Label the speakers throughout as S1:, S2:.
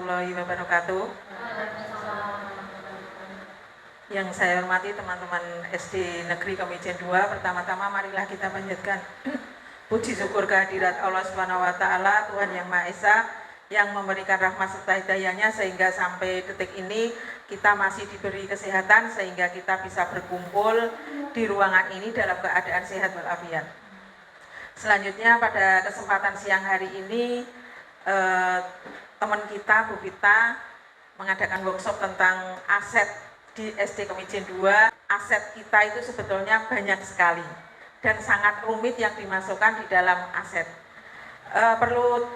S1: warahmatullahi wabarakatuh. Yang saya hormati teman-teman SD Negeri Kemijen 2, pertama-tama marilah kita panjatkan puji syukur kehadirat Allah Subhanahu wa taala, Tuhan Yang Maha Esa, yang memberikan rahmat serta hidayahnya sehingga sampai detik ini kita masih diberi kesehatan sehingga kita bisa berkumpul di ruangan ini dalam keadaan sehat walafiat. Selanjutnya pada kesempatan siang hari ini teman kita Bu Vita mengadakan workshop tentang aset di SD Kemijen 2. Aset kita itu sebetulnya banyak sekali dan sangat rumit yang dimasukkan di dalam aset. Perlu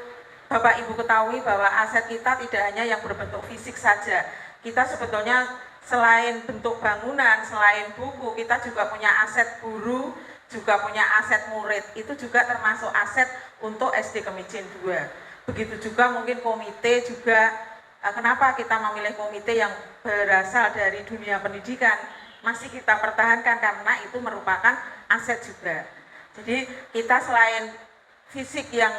S1: Bapak Ibu ketahui bahwa aset kita tidak hanya yang berbentuk fisik saja. Kita sebetulnya selain bentuk bangunan, selain buku, kita juga punya aset guru, juga punya aset murid. Itu juga termasuk aset untuk SD Kemijen 2. Begitu juga mungkin komite juga. Kenapa kita memilih komite yang berasal dari dunia pendidikan? Masih kita pertahankan karena itu merupakan aset juga. Jadi kita selain fisik yang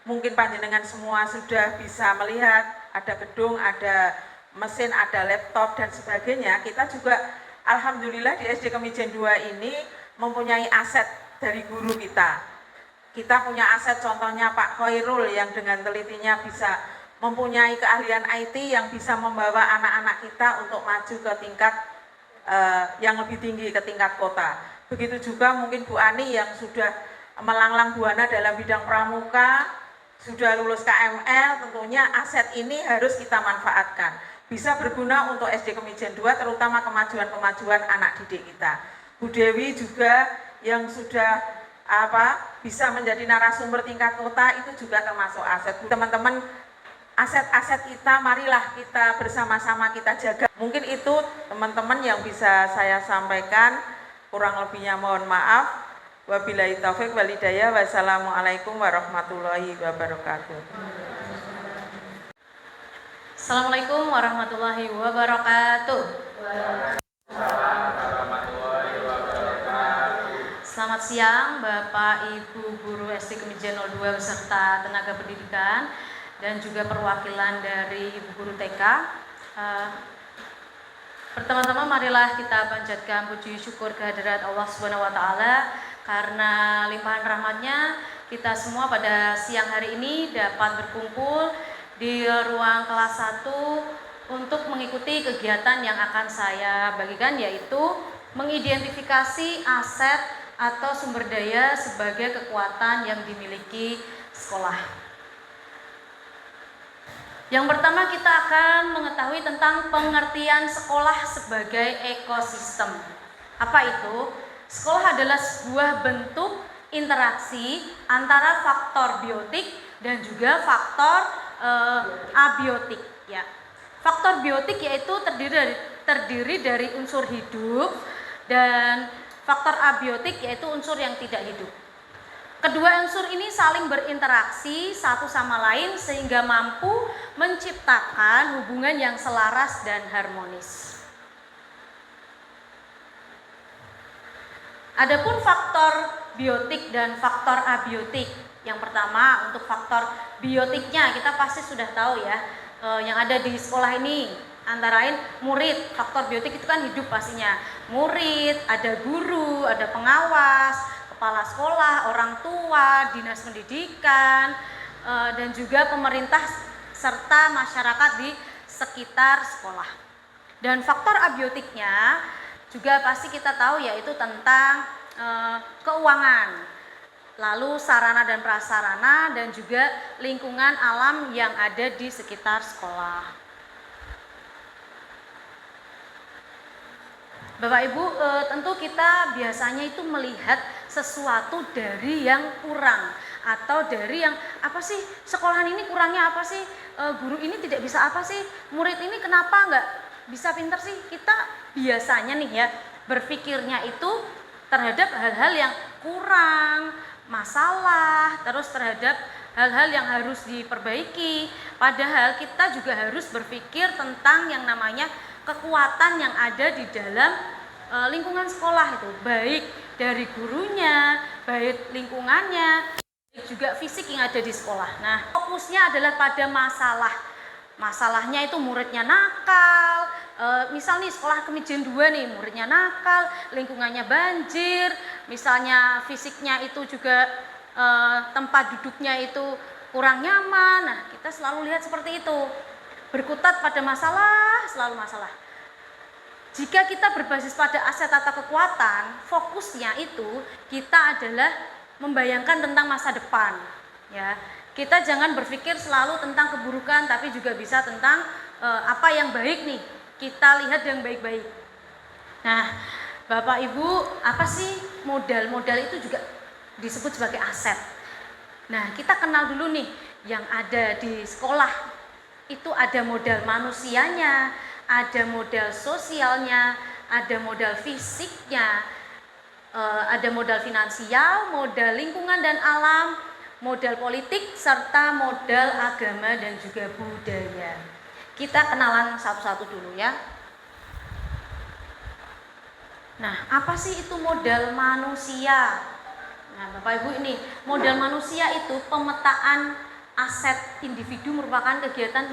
S1: mungkin panjenengan semua sudah bisa melihat, ada gedung, ada mesin, ada laptop dan sebagainya, kita juga alhamdulillah di SD Kemijen 2 ini mempunyai aset dari guru kita. Kita punya aset contohnya Pak Khairul yang dengan telitinya bisa mempunyai keahlian IT yang bisa membawa anak-anak kita untuk maju ke tingkat yang lebih tinggi, ke tingkat kota. Begitu juga mungkin Bu Ani yang sudah melanglang buana dalam bidang pramuka, sudah lulus KML, tentunya aset ini harus kita manfaatkan. Bisa berguna untuk SD Kemijen 2, terutama kemajuan-kemajuan anak didik kita. Bu Dewi juga yang sudah bisa menjadi narasumber tingkat kota, itu juga termasuk aset. Teman-teman, aset-aset kita marilah kita bersama-sama kita jaga. Mungkin itu teman-teman yang bisa saya sampaikan, kurang lebihnya mohon maaf. Wabillahi taufik wal hidayah. Wassalamualaikum warahmatullahi wabarakatuh.
S2: Assalamualaikum warahmatullahi wabarakatuh. Selamat siang Bapak Ibu Guru SD Kemijen 02 beserta tenaga pendidikan dan juga perwakilan dari Ibu Guru TK. Pertama-tama marilah kita panjatkan puji syukur kehadirat Allah Subhanahu wa taala karena limpahan rahmatnya kita semua pada siang hari ini dapat berkumpul di ruang kelas 1 untuk mengikuti kegiatan yang akan saya bagikan, yaitu mengidentifikasi aset atau sumber daya sebagai kekuatan yang dimiliki sekolah. Yang pertama kita akan mengetahui tentang pengertian sekolah sebagai ekosistem. Apa itu? Sekolah adalah sebuah bentuk interaksi antara faktor biotik dan juga faktor abiotik. Ya. Faktor biotik yaitu terdiri dari unsur hidup dan faktor abiotik yaitu unsur yang tidak hidup. Kedua unsur ini saling berinteraksi satu sama lain sehingga mampu menciptakan hubungan yang selaras dan harmonis. Adapun faktor biotik dan faktor abiotik. Yang pertama untuk faktor biotiknya kita pasti sudah tahu ya, yang ada di sekolah ini antara lain murid. Faktor biotik itu kan hidup pastinya. Murid, ada guru, ada pengawas, kepala sekolah, orang tua, dinas pendidikan, dan juga pemerintah serta masyarakat di sekitar sekolah. Dan faktor abiotiknya juga pasti kita tahu yaitu tentang keuangan, lalu sarana dan prasarana dan juga lingkungan alam yang ada di sekitar sekolah. Bapak Ibu, tentu kita biasanya itu melihat sesuatu dari yang kurang atau dari yang apa sih, sekolahan ini kurangnya apa sih, guru ini tidak bisa apa sih, murid ini kenapa nggak bisa pinter sih. Kita biasanya nih ya berpikirnya itu terhadap hal-hal yang kurang, masalah, terus terhadap hal-hal yang harus diperbaiki. Padahal kita juga harus berpikir tentang yang namanya kekuatan yang ada di dalam lingkungan sekolah itu, baik dari gurunya, baik lingkungannya, baik juga fisik yang ada di sekolah. Nah, fokusnya adalah pada masalah Masalahnya itu muridnya nakal, misal nih sekolah Kemijen 2 nih muridnya nakal, lingkungannya banjir, misalnya fisiknya itu juga tempat duduknya itu kurang nyaman. Nah, kita selalu lihat seperti itu. Berkutat pada masalah, selalu masalah. Jika kita berbasis pada aset atau kekuatan, fokusnya itu kita adalah membayangkan tentang masa depan, ya. Kita jangan berpikir selalu tentang keburukan, tapi juga bisa tentang apa yang baik nih. Kita lihat yang baik-baik. Nah, Bapak Ibu, apa sih modal? Modal itu juga disebut sebagai aset. Nah, kita kenal dulu nih yang ada di sekolah. Itu ada modal manusianya, ada modal sosialnya, ada modal fisiknya, ada modal finansial, modal lingkungan dan alam, modal politik, serta modal agama dan juga budaya. Kita kenalan satu-satu dulu ya. Nah, apa sih itu modal manusia? Nah, Bapak Ibu, ini modal manusia itu pemetaan aset individu merupakan kegiatan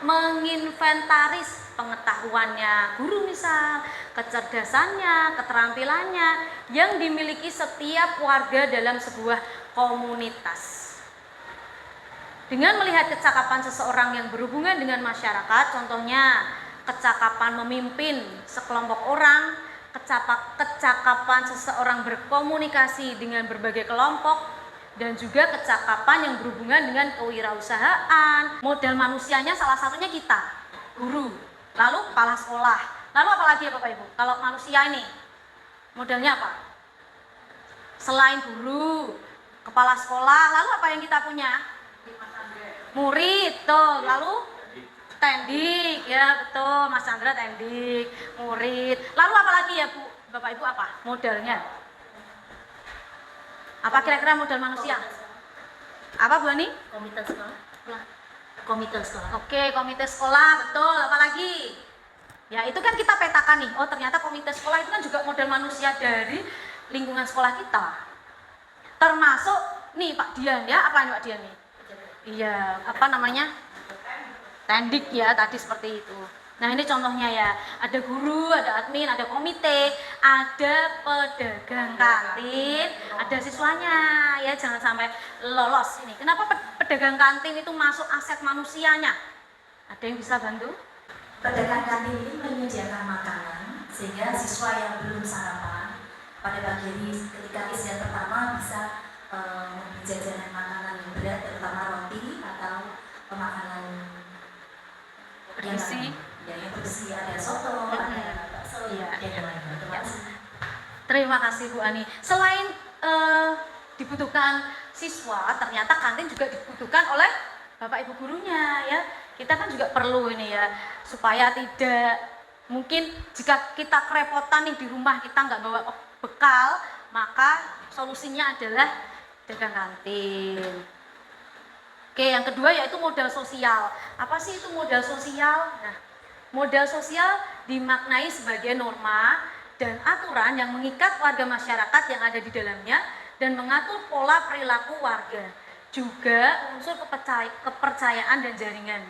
S2: menginventaris pengetahuannya guru misal, kecerdasannya, keterampilannya yang dimiliki setiap warga dalam sebuah komunitas. Dengan melihat kecakapan seseorang yang berhubungan dengan masyarakat, contohnya kecakapan memimpin sekelompok orang, kecakapan seseorang berkomunikasi dengan berbagai kelompok, dan juga kecakapan yang berhubungan dengan kewirausahaan. Modal manusianya salah satunya kita, guru, lalu kepala sekolah, lalu apa lagi ya Bapak Ibu? Kalau manusia ini modalnya apa? Selain guru, kepala sekolah, lalu apa yang kita punya? Murid, tuh, lalu tendik, ya betul, Mas Chandra tendik, murid. Lalu apa lagi ya Bu? Bapak Ibu apa modalnya? Apa kira-kira modal manusia? Apa Bu Ani?
S3: Komite sekolah. Komite sekolah.
S2: Oke, komite sekolah, betul. Apa lagi? Ya, itu kan kita petakan nih. Oh, ternyata komite sekolah itu kan juga modal manusia dari lingkungan sekolah kita. Termasuk nih Pak Dian ya, apa nih Pak Dian nih? Iya, apa namanya? Tendik ya, tadi seperti itu. Nah, ini contohnya ya, ada guru, ada admin, ada komite, ada pedagang kantin, ada siswanya, ya jangan sampai lolos ini. Kenapa pedagang kantin itu masuk aset manusianya? Ada yang bisa bantu?
S3: Pedagang kantin ini menyediakan makanan sehingga siswa yang belum sarapan pada pagi hari ketika istirahat pertama bisa membeli jajanan makanan yang berat, terutama roti atau makanan
S2: Berisi.
S3: yang berisi, ada soto, ada bakso,
S2: Iya.
S3: dan lain-lain.
S2: Terima kasih Bu Ani. Selain dibutuhkan siswa, ternyata kantin juga dibutuhkan oleh Bapak Ibu gurunya ya. Kita kan juga perlu ini ya, supaya tidak mungkin jika kita kerepotan nih di rumah kita nggak bawa bekal, maka solusinya adalah dagang kantin. Oke, yang kedua yaitu modal sosial. Apa sih itu modal sosial? Nah, modal sosial dimaknai sebagai norma dan aturan yang mengikat warga masyarakat yang ada di dalamnya dan mengatur pola perilaku warga. Juga unsur kepercayaan dan jaringan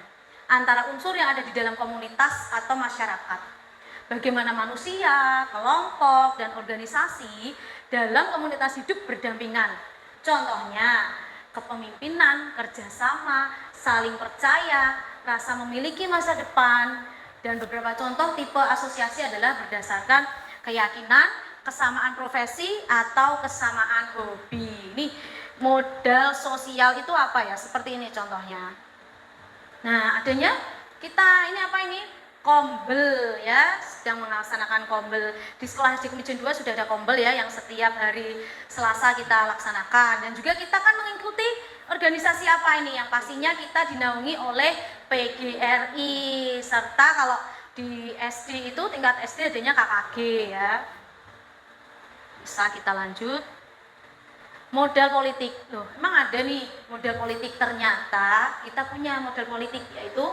S2: antara unsur yang ada di dalam komunitas atau masyarakat. Bagaimana manusia, kelompok, dan organisasi dalam komunitas hidup berdampingan. Contohnya, kepemimpinan, kerjasama, saling percaya, rasa memiliki masa depan, dan beberapa contoh tipe asosiasi adalah berdasarkan keyakinan, kesamaan profesi, atau kesamaan hobi. Ini modal sosial itu apa ya? Seperti ini contohnya. Nah, adanya kita ini apa ini? Kombel ya, sedang melaksanakan kombel. Di sekolah SD Kemijen 2 sudah ada kombel ya yang setiap hari Selasa kita laksanakan. Dan juga kita kan mengikuti organisasi apa ini? Yang pastinya kita dinaungi oleh PGRI, serta kalau di SD itu tingkat SD adanya KKG ya. Bisa kita lanjut. Modal politik. Loh, emang ada nih modal politik, ternyata kita punya modal politik yaitu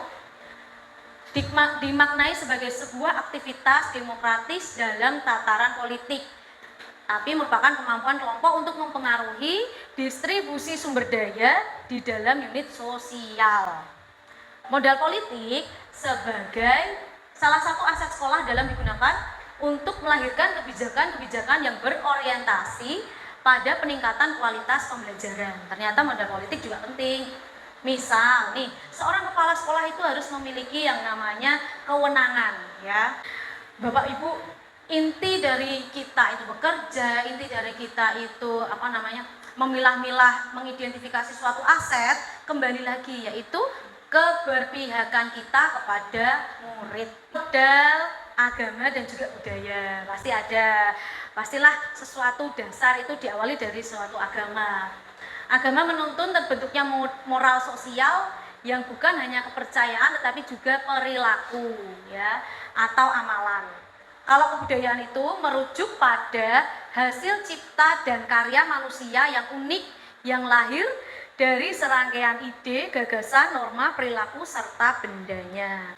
S2: dimaknai sebagai sebuah aktivitas demokratis dalam tataran politik, tapi merupakan kemampuan kelompok untuk mempengaruhi distribusi sumber daya di dalam unit sosial. Modal politik sebagai salah satu aset sekolah dalam digunakan untuk melahirkan kebijakan-kebijakan yang berorientasi pada peningkatan kualitas pembelajaran. Ternyata modal politik juga penting. Misal nih, seorang kepala sekolah itu harus memiliki yang namanya kewenangan, ya. Bapak Ibu, inti dari kita itu bekerja, inti dari kita itu memilah-milah, mengidentifikasi suatu aset, kembali lagi yaitu keberpihakan kita kepada murid. Modal agama dan juga budaya pasti ada. Pastilah sesuatu dasar itu diawali dari suatu agama. Agama menuntun terbentuknya moral sosial yang bukan hanya kepercayaan tetapi juga perilaku, ya, atau amalan. Kalau kebudayaan itu merujuk pada hasil cipta dan karya manusia yang unik yang lahir dari serangkaian ide, gagasan, norma, perilaku, serta bendanya.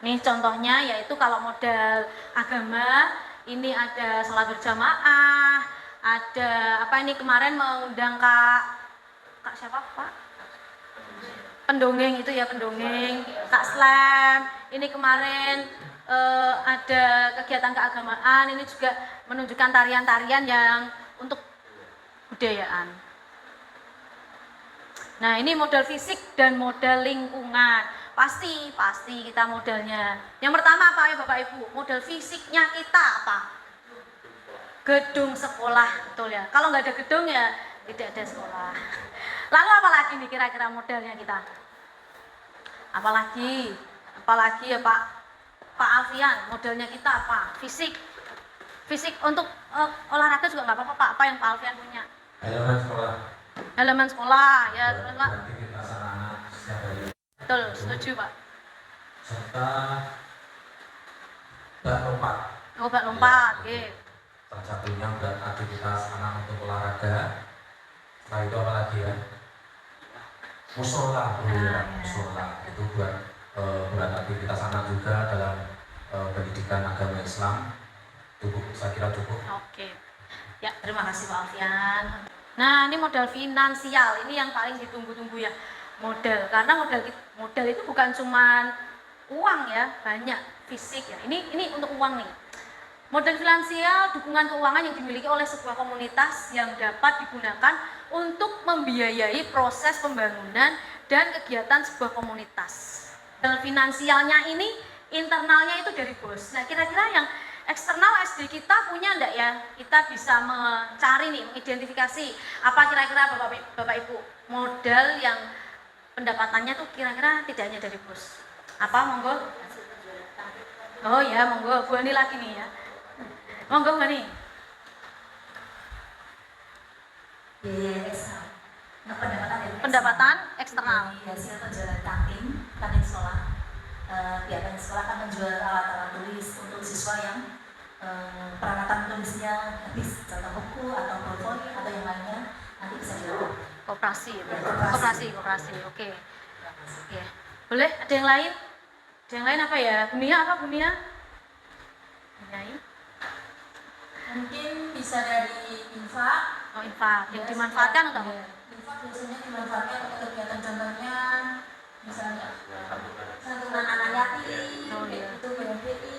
S2: Nih contohnya yaitu kalau modal agama, ini ada sholat berjamaah, ada kemarin mengundang Kak siapa Pak? Pendongeng itu ya, pendongeng, Kak Slam. Ini kemarin ada kegiatan keagamaan, ini juga menunjukkan tarian-tarian yang untuk budayaan. Nah, ini modal fisik dan modal lingkungan. Pasti kita modalnya. Yang pertama apa ya Bapak Ibu? Modal fisiknya kita apa? Gedung sekolah, betul ya. Kalau nggak ada gedung ya tidak ada sekolah. Lalu apa lagi nih kira-kira modalnya kita? Apalagi ya Pak Alfian, modalnya kita apa? Fisik untuk olahraga juga nggak apa-apa Pak. Apa yang Pak Alfian punya? Halaman sekolah ya, terus Pak. Betul, setuju Pak.
S4: Serta bak lompat.
S2: Oh, bak lompat, oke.
S4: Salah satunya buat aktivitas anak untuk olahraga. Setelah itu apa lagi ya? Musola, musola itu buat aktivitas anak juga dalam pendidikan agama Islam. Saya kira cukup.
S2: Oke. Ya, terima kasih Pak Alfian. Nah, ini modal finansial, ini yang paling ditunggu-tunggu ya, modal. Karena modal itu bukan cuma uang ya, banyak fisik ya. Ini untuk uang nih. Modal finansial, dukungan keuangan yang dimiliki oleh sebuah komunitas yang dapat digunakan untuk membiayai proses pembangunan dan kegiatan sebuah komunitas. Modal finansialnya ini internalnya itu dari bos. Nah, kira-kira yang eksternal SD kita punya enggak ya? Kita bisa mencari nih, mengidentifikasi apa kira-kira Bapak Ibu modal yang pendapatannya tuh kira-kira tidak hanya dari bos. Apa monggo? Oh ya, monggo Bu Ani lagi nih ya. Monggo Bu Ani. Pendapatan eksternal.
S3: Dari hasil penjualan kantin sekolah. Pihak kantin sekolah akan menjual alat-alat tulis untuk siswa yang peralatan tulisnya habis, contoh buku atau portfolio atau yang lainnya nanti bisa dilakukan. Koperasi. Oke. Ya. Boleh? Ada yang lain? Ada yang lain apa ya? Bunia apa Bunia?
S5: Mungkin bisa dari infak.
S2: Oh, infak. Yang dimanfaatkan atau?
S5: Infak biasanya dimanfaatkan untuk kegiatan, contohnya misalnya santunan anak yatim, itu BNPI.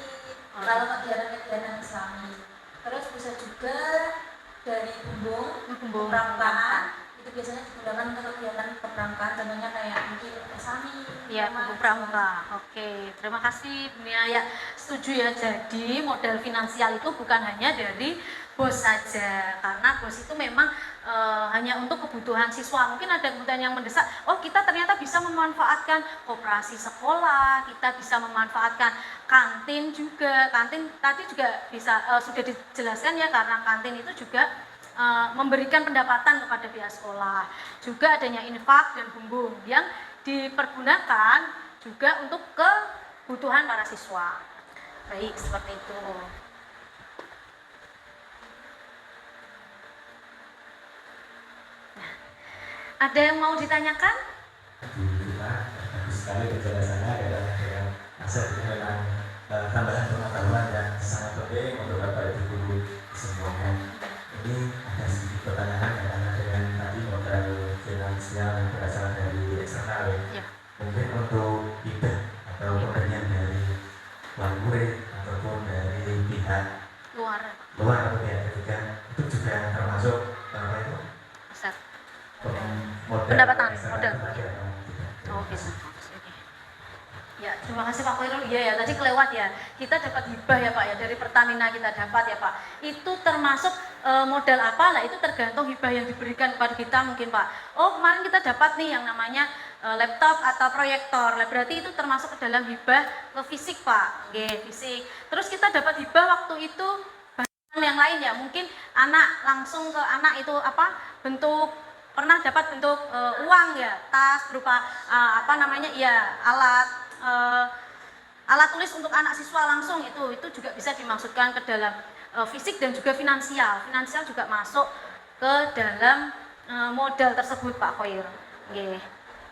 S5: Kalau kegiatan-kegiatan Islami. Terus bisa juga dari bumbung pramukaan. Itu biasanya digunakan untuk kegiatan kepramukaan, contohnya kayak mungkin Islami.
S2: Ya, buku pramuka. Oke, terima kasih Bu Nia. Ya, setuju ya. Jadi modal finansial itu bukan hanya dari bos saja, karena bos itu memang hanya untuk kebutuhan siswa. Mungkin ada kebutuhan yang mendesak. Oh, kita ternyata bisa memanfaatkan koperasi sekolah, kita bisa memanfaatkan kantin juga. Kantin tadi juga bisa sudah dijelaskan ya, karena kantin itu juga memberikan pendapatan kepada pihak sekolah. Juga adanya infak dan bumbung yang dipergunakan juga untuk kebutuhan para siswa. Baik, seperti itu. Nah, ada yang mau ditanyakan?
S6: Alhamdulillah, bagus sekali penjelasannya adalah dengan aset dengan tambahan pengetahuan yang sangat penting untuk Bapak Ibu guru semuanya. Ini ada sedikit pertanyaan karena dengan tadi modal finansial berasal dari eksternal.
S2: Ya.
S6: Mungkin untuk hibah atau pemberian dari uang murid ataupun dari pihak
S2: luar
S6: atau pihak ketiga itu juga termasuk apa itu
S2: besar
S6: modal
S2: pendapatan
S6: eksternal
S2: modal.
S6: tadi atau tidak.
S2: Oh gitu. Oke. Ya, terima kasih Pak Khairul. Iya ya, tadi kelewat ya. Kita dapat hibah ya Pak ya, dari Pertamina kita dapat ya Pak. Itu termasuk modal apa lah, itu tergantung hibah yang diberikan kepada kita mungkin Pak. Oh kemarin kita dapat nih yang namanya laptop atau proyektor. Berarti itu termasuk ke dalam hibah ke fisik Pak. Oke, fisik. Terus kita dapat hibah waktu itu bahan yang lain ya, mungkin anak langsung ke anak itu apa bentuk, pernah dapat bentuk uang ya, tas berupa apa namanya ya alat tulis untuk anak siswa langsung, itu juga bisa dimaksudkan ke dalam fisik dan juga finansial juga masuk ke dalam modal tersebut Pak Khoir. Oke.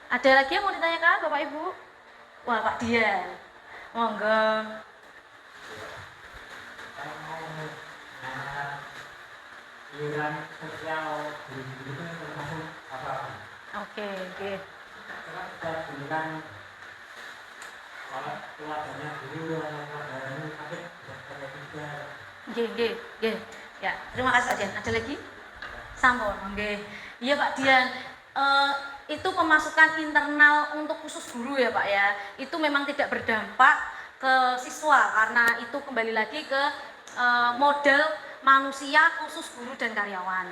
S2: Ada lagi yang mau ditanyakan Bapak Ibu? Wah Pak Dian, monggo.
S6: Iuran sosial guru-guru itu termasuk apa?
S2: Oke.
S6: Karena kita gunakan kalau keluarganya guru atau keluarganya sakit ada juga.
S2: Oke. Ya, terima kasih Pak Dian. Ada lagi? Sampun, oke. Iya Pak Dian. Itu pemasukan internal untuk khusus guru ya Pak ya. Itu memang tidak berdampak ke siswa karena itu kembali lagi ke modal manusia khusus guru dan karyawan.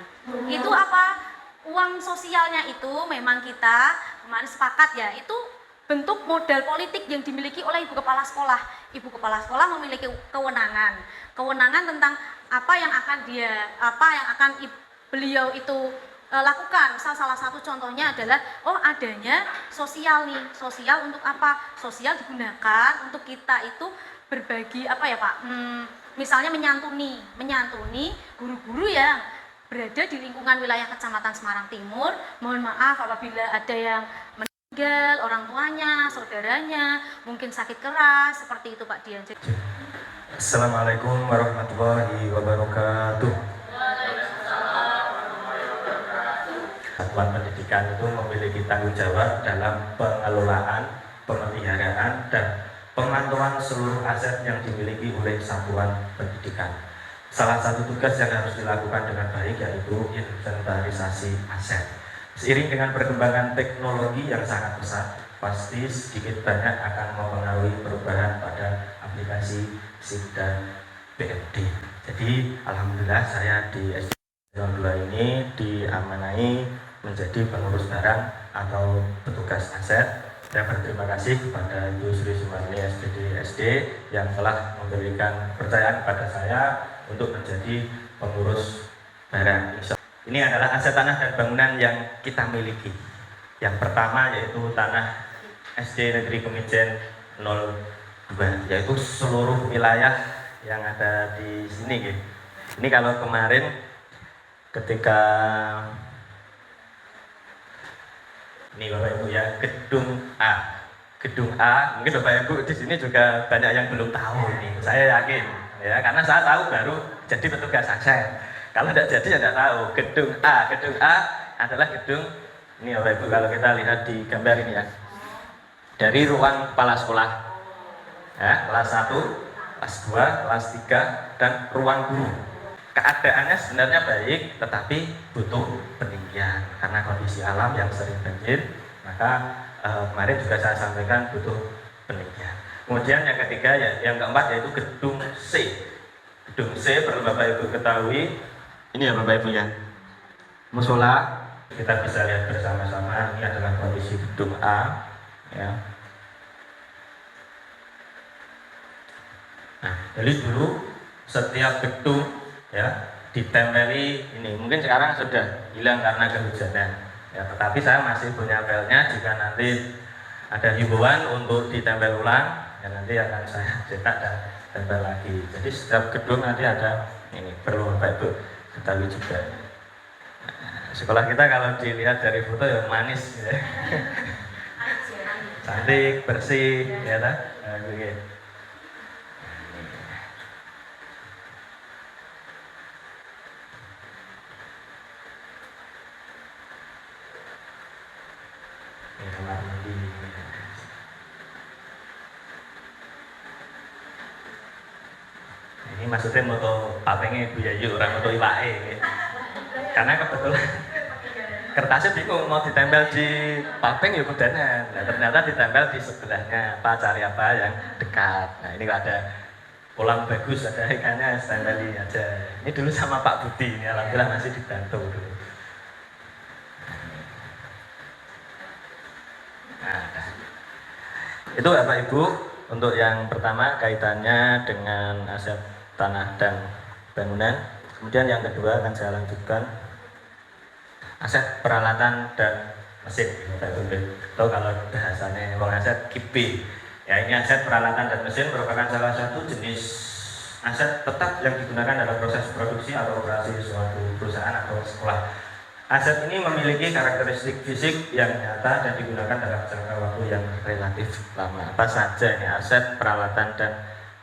S2: Itu apa? Uang sosialnya itu memang kita kemarin sepakat ya, itu bentuk modal politik yang dimiliki oleh Ibu Kepala Sekolah. Ibu Kepala Sekolah memiliki kewenangan tentang apa yang akan beliau itu lakukan. Salah satu contohnya adalah adanya sosial nih. Sosial untuk apa? Sosial digunakan untuk kita itu berbagi apa ya Pak? Misalnya menyantuni guru-guru yang berada di lingkungan wilayah Kecamatan Semarang Timur. Mohon maaf apabila ada yang meninggal, orang tuanya, saudaranya, mungkin sakit keras, seperti itu Pak Dian.
S6: Assalamualaikum warahmatullahi wabarakatuh. Satuan pendidikan itu memiliki tanggung jawab dalam pengelolaan, pemeliharaan, dan pemantauan seluruh aset yang dimiliki oleh satuan pendidikan. Salah satu tugas yang harus dilakukan dengan baik yaitu inventarisasi aset. Seiring dengan perkembangan teknologi yang sangat pesat, pasti sedikit banyak akan mempengaruhi perubahan pada aplikasi SIP dan BMD. Jadi alhamdulillah saya di SD02 ini diamanai menjadi pengurus barang atau petugas aset. Saya berterima kasih kepada Ibu Sri Sumarni SPD SD yang telah memberikan kepercayaan kepada saya untuk menjadi pengurus barang. Ini adalah aset tanah dan bangunan yang kita miliki. Yang pertama yaitu tanah SD Negeri Kemijen 02, yaitu seluruh wilayah yang ada di sini. Ini kalau kemarin ketika ini Bapak Ibu ya, gedung A, mungkin Bapak Ibu di sini juga banyak yang belum tahu ini. Saya yakin ya, karena saya tahu baru jadi petugas aset. Kalau tidak jadi ya tidak tahu. Gedung A adalah gedung ini Bapak Ibu kalau kita lihat di gambar ini ya. Dari ruang kepala sekolah ya, kelas 1, kelas 2, kelas 3 dan ruang guru. Keadaannya sebenarnya baik, tetapi butuh peninggian karena kondisi alam yang sering banjir. Maka kemarin juga saya sampaikan butuh peninggian. Kemudian yang ketiga yang keempat yaitu gedung C. Gedung C perlu Bapak Ibu ketahui, ini ya Bapak Ibu ya, musola. Kita bisa lihat bersama-sama, ini adalah kondisi gedung A ya. Nah, jadi dulu setiap gedung ya ditempeli ini, mungkin sekarang sudah hilang karena kehujanan ya, tetapi saya masih punya filenya. Jika nanti ada himbauan untuk ditempel ulang ya, nanti akan saya cetak dan tempel lagi. Jadi setiap gedung nanti ada ini, perlu Bapak Ibu ketahui juga. Sekolah kita kalau dilihat dari foto ya manis ya. Cantik, bersih ya tak? maksudnya moto papenge Bu Yayu, orang moto iwake. Karena kebetulan kertasnya bingung mau ditempel di papeng ya kudanan. Nah, ternyata ditempel di sebelahnya Pak cari apa yang dekat. Nah ini ada kolam bagus, ada ikannya, tempeli aja. Ini dulu sama Pak Budi, ini alhamdulillah masih dibantu dulu. Nah, itu Bapak Ibu untuk yang pertama kaitannya dengan aset tanah dan bangunan. Kemudian yang kedua akan saya lanjutkan aset peralatan dan mesin. Atau kalau bahasanya orang aset KIP. Ya, ini aset peralatan dan mesin merupakan salah satu jenis aset tetap yang digunakan dalam proses produksi atau operasi suatu perusahaan atau sekolah. Aset ini memiliki karakteristik fisik yang nyata dan digunakan dalam jangka waktu yang relatif lama. Apa saja ini aset peralatan dan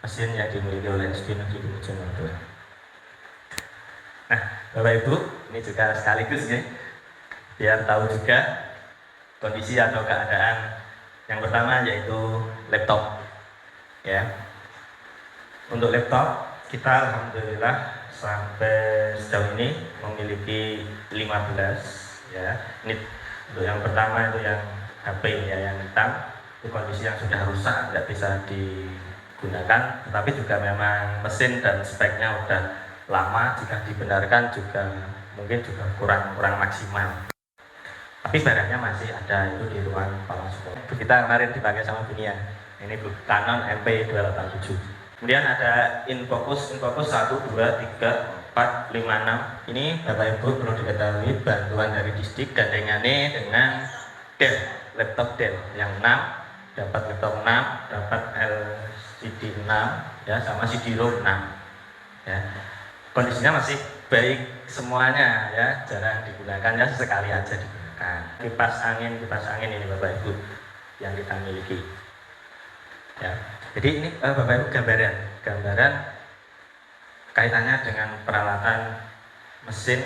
S6: mesin yang dimiliki oleh SD Negeri Kemujan Madura. Nah, Bapak Ibu, ini juga sekaligus ya, biar tahu juga kondisi atau keadaan. Yang pertama yaitu laptop. Ya. Untuk laptop kita alhamdulillah sampai sejauh ini memiliki 15 ya. Ini untuk yang pertama itu yang HP ya, yang hitam, itu kondisi yang sudah rusak, tidak bisa digunakan, tetapi juga memang mesin dan speknya udah lama, jika dibenarkan juga mungkin juga kurang maksimal. Tapi barangnya masih ada, itu di ruang kepala sekolah. Kita kemarin dipakai sama Bunia. Ini Canon MP287. Kemudian ada Infocus 1, 2, 3, 4, 5, 6. Ini Bapak Ibu perlu diketahui bantuan dari Disdik gandengannya dengan Dell, laptop Dell yang 6, dapat laptop 6, dapat LCD 6 ya, sama CD-ROM 6. Ya. Kondisinya masih baik semuanya ya, jarang digunakan ya, sesekali aja digunakan. Kipas angin ini Bapak Ibu yang kita miliki. Ya. Jadi ini Bapak Ibu gambaran kaitannya dengan peralatan mesin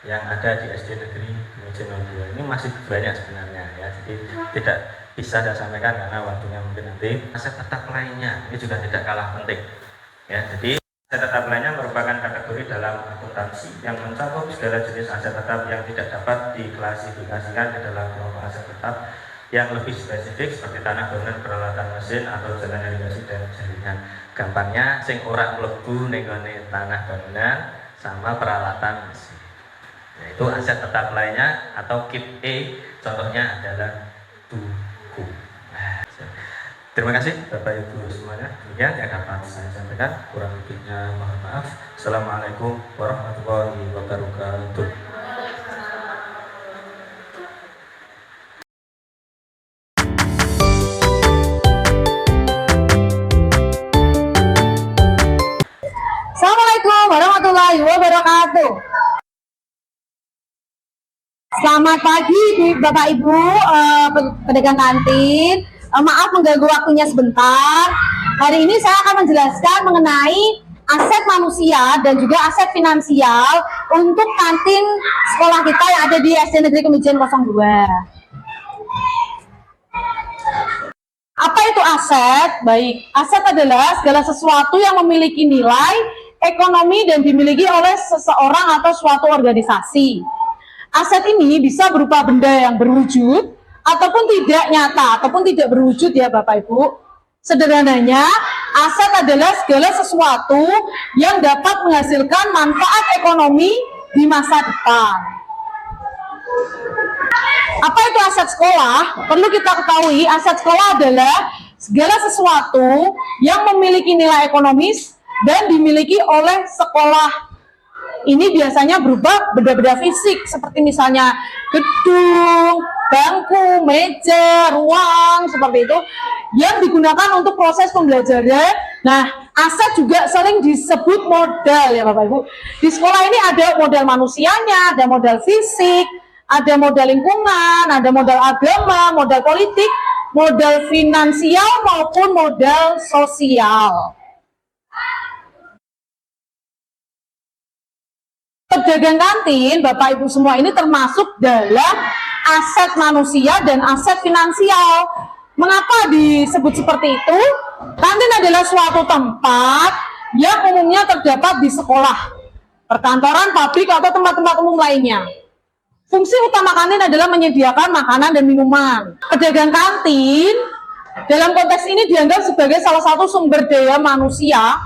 S6: yang ada di SD Negeri Kemujan Madura. Ini masih banyak sebenarnya ya. Jadi tidak bisa saya sampaikan karena waktunya mungkin nanti. Aset tetap lainnya ini juga tidak kalah penting. Ya, jadi aset tetap lainnya merupakan kategori dalam akuntansi yang mencakup segala jenis aset tetap yang tidak dapat diklasifikasikan ke dalam kelompok aset tetap yang lebih spesifik seperti tanah, bangunan, peralatan mesin atau jalan irigasi dan jaringan. Gampangnya sing ora mlebu ning tanah bangunan sama peralatan mesin. Yaitu aset tetap lainnya atau KIP E, contohnya adalah tugu. Terima kasih Bapak Ibu semuanya. Demikian yang dapat saya sampaikan. Kurang lebihnya mohon maaf. Assalamualaikum warahmatullahi wabarakatuh.
S7: Assalamualaikum warahmatullahi wabarakatuh. Selamat pagi Bapak Ibu pedagang kantin. Maaf mengganggu waktunya sebentar. Hari ini saya akan menjelaskan mengenai aset manusia dan juga aset finansial untuk kantin sekolah kita yang ada di SD Negeri Kemujan 02. Apa itu aset? Baik, aset adalah segala sesuatu yang memiliki nilai ekonomi dan dimiliki oleh seseorang atau suatu organisasi. Aset ini bisa berupa benda yang berwujud ataupun tidak nyata, ataupun tidak berwujud ya Bapak Ibu. Sederhananya, aset adalah segala sesuatu yang dapat menghasilkan manfaat ekonomi di masa depan. Apa itu aset sekolah? Perlu kita ketahui, aset sekolah adalah segala sesuatu yang memiliki nilai ekonomis dan dimiliki oleh sekolah. Ini biasanya berupa benda-benda fisik seperti misalnya gedung, bangku, meja, ruang, seperti itu yang digunakan untuk proses pembelajaran. Nah, aset juga sering disebut modal ya Bapak Ibu. Di sekolah ini ada modal manusianya, ada modal fisik, ada modal lingkungan, ada modal agama, modal politik, modal finansial maupun modal sosial. Pedagang kantin, Bapak Ibu semua ini termasuk dalam aset manusia dan aset finansial. Mengapa disebut seperti itu? Kantin adalah suatu tempat yang umumnya terdapat di sekolah, perkantoran, pabrik, atau tempat-tempat umum lainnya. Fungsi utama kantin adalah menyediakan makanan dan minuman. Pedagang kantin dalam konteks ini dianggap sebagai salah satu sumber daya manusia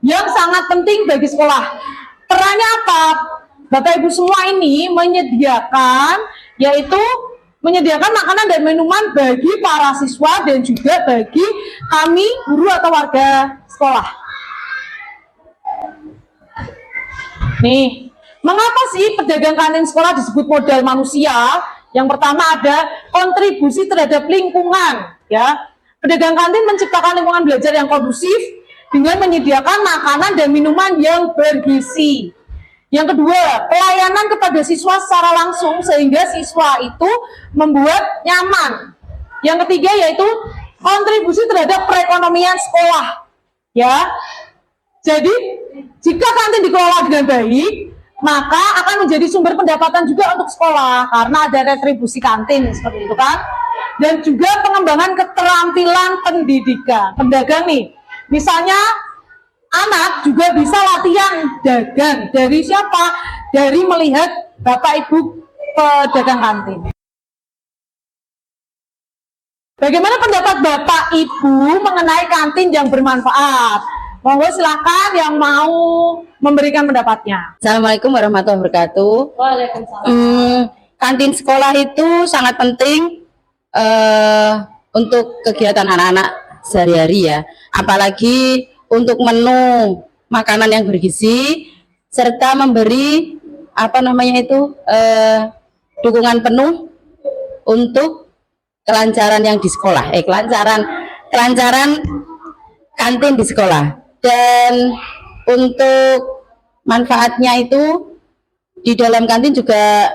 S7: yang sangat penting bagi sekolah. Perannya apa? Bapak Ibu semua ini menyediakan, yaitu menyediakan makanan dan minuman bagi para siswa dan juga bagi kami guru atau warga sekolah. Nih, mengapa sih pedagang kantin sekolah disebut modal manusia? Yang pertama ada kontribusi terhadap lingkungan, ya. Pedagang kantin menciptakan lingkungan belajar yang kondusif dengan menyediakan makanan dan minuman yang bergizi. Yang kedua, pelayanan kepada siswa secara langsung sehingga siswa itu membuat nyaman. Yang ketiga yaitu kontribusi terhadap perekonomian sekolah. Ya. Jadi, jika kantin dikelola dengan baik, maka akan menjadi sumber pendapatan juga untuk sekolah karena ada retribusi kantin seperti itu kan. Dan juga pengembangan keterampilan pendidikan. Pedagang nih, misalnya anak juga bisa latihan dagang. Dari siapa? Dari melihat Bapak Ibu pedagang kantin. Bagaimana pendapat Bapak Ibu mengenai kantin yang bermanfaat? Monggo silakan yang mau memberikan pendapatnya.
S8: Assalamualaikum warahmatullahi wabarakatuh.
S7: Waalaikumsalam.
S8: Kantin sekolah itu sangat penting untuk kegiatan anak-anak sehari-hari ya. Apalagi untuk menu makanan yang bergizi serta memberi dukungan penuh untuk kelancaran yang di sekolah, kelancaran kantin di sekolah. Dan untuk manfaatnya itu di dalam kantin juga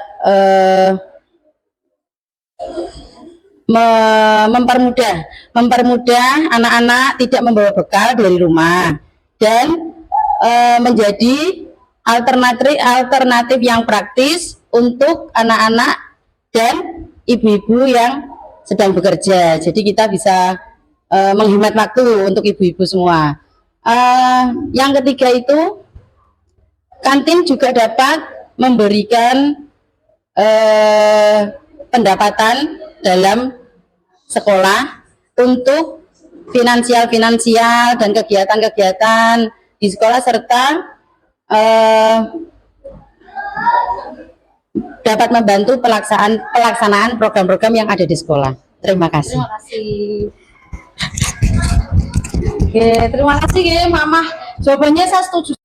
S8: mempermudah anak-anak tidak membawa bekal dari rumah dan menjadi alternatif yang praktis untuk anak-anak dan ibu-ibu yang sedang bekerja. Jadi kita bisa menghemat waktu untuk ibu-ibu semua. Yang ketiga itu kantin juga dapat memberikan pendapatan dalam sekolah untuk finansial dan kegiatan-kegiatan di sekolah serta dapat membantu pelaksanaan program-program yang ada di sekolah. Terima kasih.
S7: Terima kasih. Oke, terima kasih ya Mama. Jawabannya saya setuju.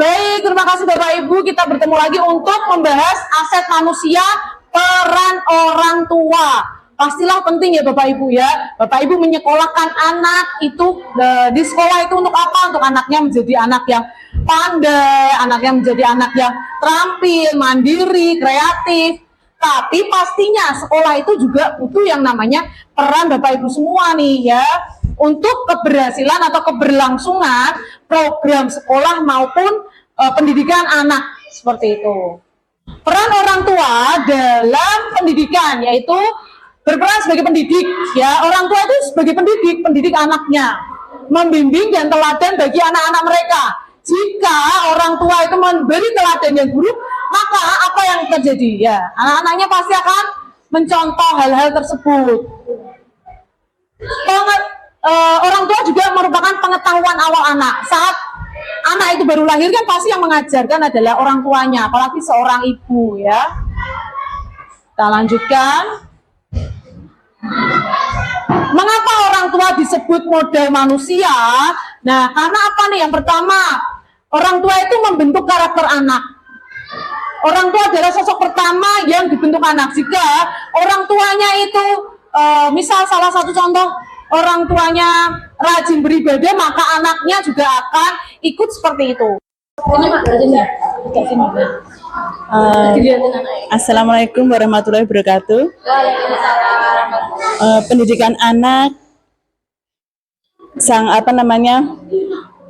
S7: Baik, terima kasih Bapak Ibu. Kita bertemu lagi untuk membahas aset manusia, peran orang tua. Pastilah penting ya Bapak Ibu ya. Bapak Ibu menyekolahkan anak itu di sekolah itu untuk apa? Untuk anaknya menjadi anak yang pandai, anaknya menjadi anak yang terampil, mandiri, kreatif. Tapi pastinya sekolah itu juga butuh yang namanya peran Bapak Ibu semua nih ya. Untuk keberhasilan atau keberlangsungan program sekolah maupun pendidikan anak seperti itu. Peran orang tua dalam pendidikan yaitu berperan sebagai pendidik ya. Orang tua itu sebagai pendidik anaknya, membimbing dan teladan bagi anak-anak mereka. Jika orang tua itu memberi teladan yang buruk, maka apa yang terjadi ya? Anak-anaknya pasti akan mencontoh hal-hal tersebut. Orang tua juga merupakan pengetahuan awal anak. Saat anak itu baru lahir kan pasti yang mengajarkan adalah orang tuanya, apalagi seorang ibu ya. Kita lanjutkan. Mengapa orang tua disebut modal manusia? Nah, karena apa nih? Yang pertama, orang tua itu membentuk karakter anak. Orang tua adalah sosok pertama yang dibentuk anak. Jika orang tuanya itu, misal salah satu contoh, orang tuanya rajin beribadah, maka anaknya juga akan ikut seperti itu.
S9: Assalamualaikum warahmatullahi wabarakatuh. Pendidikan anak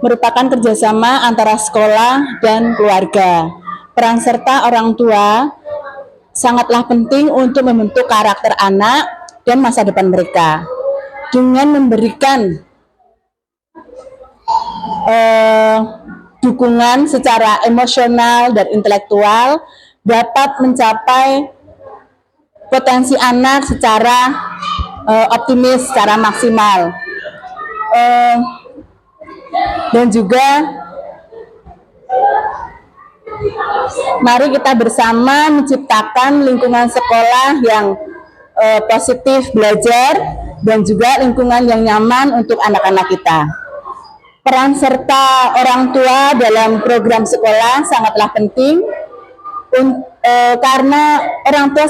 S9: merupakan kerjasama antara sekolah dan keluarga. Peran serta orang tua sangatlah penting untuk membentuk karakter anak dan masa depan mereka dengan memberikan dukungan secara emosional dan intelektual dapat mencapai potensi anak secara optimis, secara maksimal. Dan juga mari kita bersama menciptakan lingkungan sekolah yang positif belajar dan juga lingkungan yang nyaman untuk anak-anak kita. Peran serta orang tua dalam program sekolah sangatlah penting karena orang tua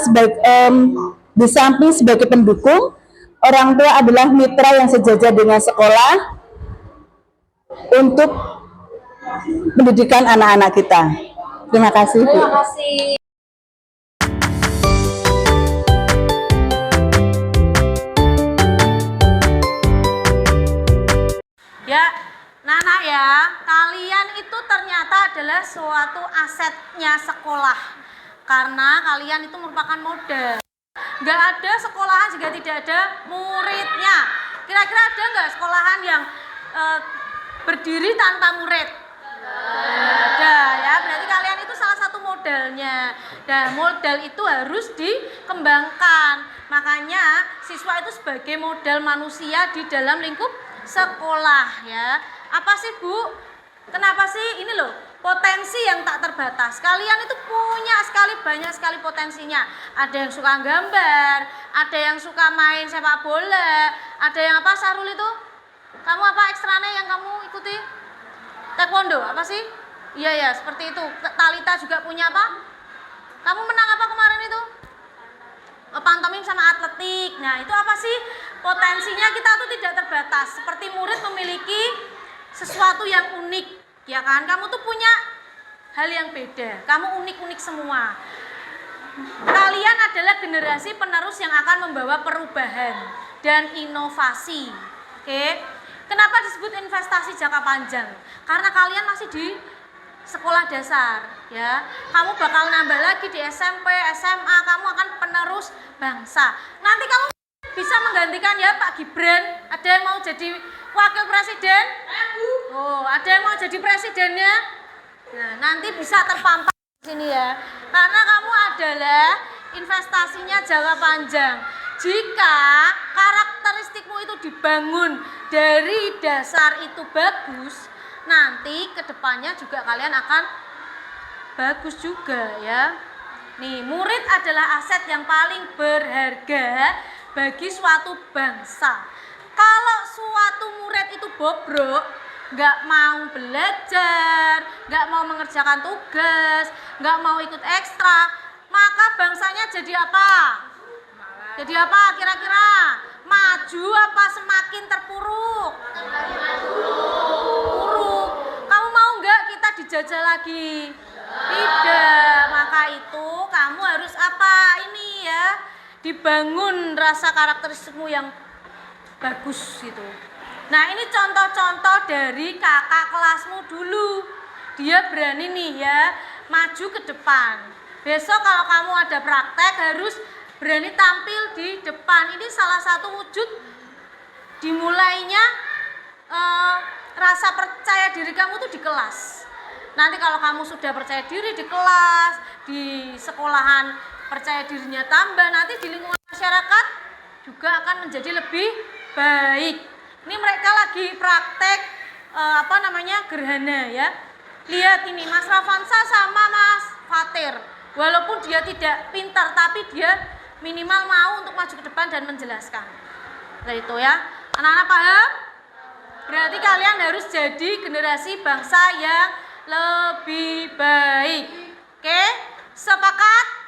S9: di samping sebagai pendukung, orang tua adalah mitra yang sejajar dengan sekolah untuk pendidikan anak-anak kita. Terima kasih, Bu.
S2: Terima kasih. Ya, Nana ya, kalian itu ternyata adalah suatu asetnya sekolah. Karena kalian itu merupakan modal. Nggak ada sekolahan jika tidak ada muridnya. Kira-kira ada nggak sekolahan yang berdiri tanpa murid? Ada ya, berarti kalian itu salah satu modalnya. Dan modal itu harus dikembangkan. Makanya siswa itu sebagai modal manusia di dalam lingkup sekolah ya. Apa sih Bu? Kenapa sih ini loh potensi yang tak terbatas? Kalian itu punya sekali, banyak sekali potensinya. Ada yang suka gambar, ada yang suka main sepak bola, ada yang apa Sarul itu? Kamu apa ekstranya yang kamu ikuti? Taekwondo apa sih? Iya ya seperti itu. Talita juga punya apa? Kamu menang apa kemarin itu? Pantomim sama atletik. Nah itu apa sih? Potensinya kita tuh tidak terbatas. Seperti murid memiliki sesuatu yang unik, ya kan? Kamu tuh punya hal yang beda. Kamu unik-unik semua. Kalian adalah generasi penerus yang akan membawa perubahan dan inovasi. Oke? Kenapa disebut investasi jangka panjang? Karena kalian masih di sekolah dasar, ya. Kamu bakal nambah lagi di SMP, SMA. Kamu akan penerus bangsa. Nanti kamu bisa menggantikan ya Pak Gibran. Ada yang mau jadi wakil presiden? Oh, ada yang mau jadi presidennya? Nah, nanti bisa terpampang di sini ya. Karena kamu adalah investasinya jangka panjang. Jika karakteristikmu itu dibangun dari dasar itu bagus, nanti kedepannya juga kalian akan bagus juga ya. Nih, murid adalah aset yang paling berharga bagi suatu bangsa. Kalau suatu murid itu bobrok, nggak mau belajar, nggak mau mengerjakan tugas, nggak mau ikut ekstra, maka bangsanya jadi apa? Jadi apa kira-kira? Maju apa semakin terpuruk? Terpuruk. Kamu mau nggak kita dijajah lagi? Tidak. Maka itu kamu harus apa ini ya? Dibangun rasa karakteristikmu yang bagus gitu. Nah ini contoh-contoh dari kakak kelasmu dulu. Dia berani nih ya maju ke depan. Besok kalau kamu ada praktek harus berani tampil di depan. Ini salah satu wujud dimulainya rasa percaya diri kamu tuh di kelas. Nanti kalau kamu sudah percaya diri di kelas, di sekolahan percaya dirinya tambah, nanti di lingkungan masyarakat juga akan menjadi lebih baik. Ini mereka lagi praktek gerhana ya. Lihat ini Mas Rafansa sama Mas Fatir. Walaupun dia tidak pintar tapi dia minimal mau untuk maju ke depan dan menjelaskan. Nah itu ya. Anak-anak paham? Berarti kalian harus jadi generasi bangsa yang lebih baik. Oke? Sepakat?